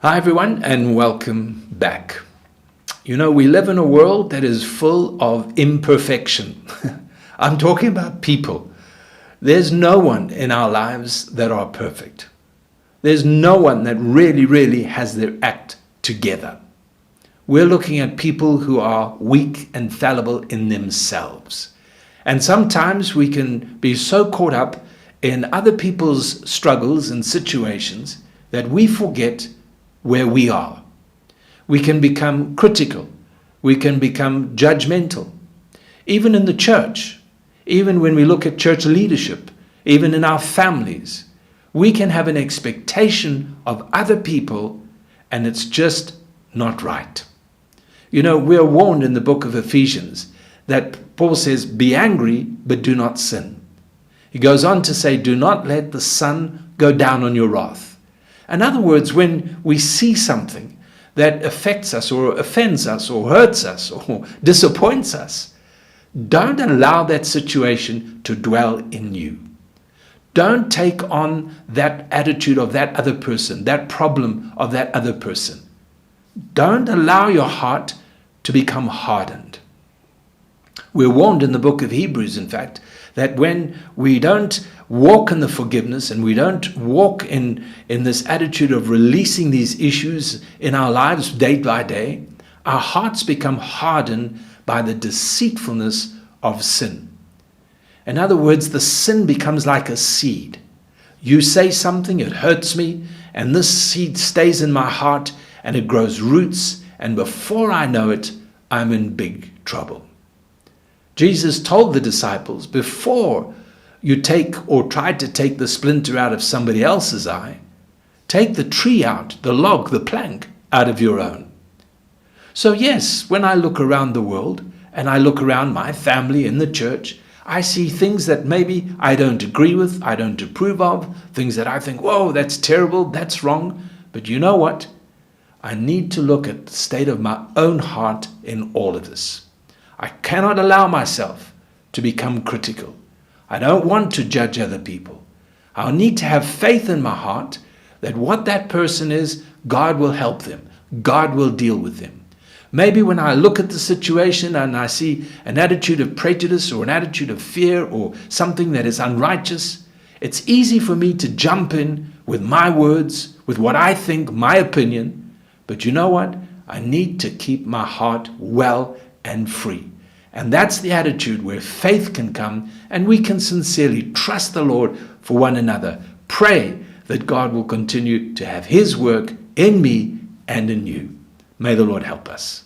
Hi everyone and welcome back. You know, we live in a world that is full of imperfection. I'm talking about people. There's no one in our lives that are perfect. There's no one that really has their act together. We're looking at people who are weak and fallible in themselves. And sometimes we can be so caught up in other people's struggles and situations that we forget where we are. We can become critical. We can become judgmental. Even in the church, even when we look at church leadership, even in our families, we can have an expectation of other people and it's just not right. You know, we're warned in the book of Ephesians that Paul says, be angry, but do not sin. He goes on to say, do not let the sun go down on your wrath. In other words, when we see something that affects us or offends us or hurts us or disappoints us, don't allow that situation to dwell in you. Don't take on that attitude of that other person, that problem of that other person. Don't allow your heart to become hardened. We're warned in the book of Hebrews, in fact, that when we don't walk in the forgiveness and we don't walk in this attitude of releasing these issues in our lives day by day, our hearts become hardened by the deceitfulness of sin. In other words, the sin becomes like a seed. You say something, it hurts me, and this seed stays in my heart and it grows roots, and before I know it, I'm in big trouble. Jesus told the disciples, before you take or try to take the splinter out of somebody else's eye, take the tree out, the log, the plank out of your own. So yes, when I look around the world and I look around my family in the church, I see things that maybe I don't agree with, I don't approve of, things that I think, whoa, that's terrible, that's wrong. But you know what? I need to look at the state of my own heart in all of this. I cannot allow myself to become critical. I don't want to judge other people. I need to have faith in my heart that what that person is, God will help them. God will deal with them. Maybe when I look at the situation and I see an attitude of prejudice or an attitude of fear or something that is unrighteous, it's easy for me to jump in with my words, with what I think, my opinion. But you know what? I need to keep my heart well and free. And that's the attitude where faith can come and we can sincerely trust the Lord for one another. Pray that God will continue to have his work in me and in you. May the Lord help us.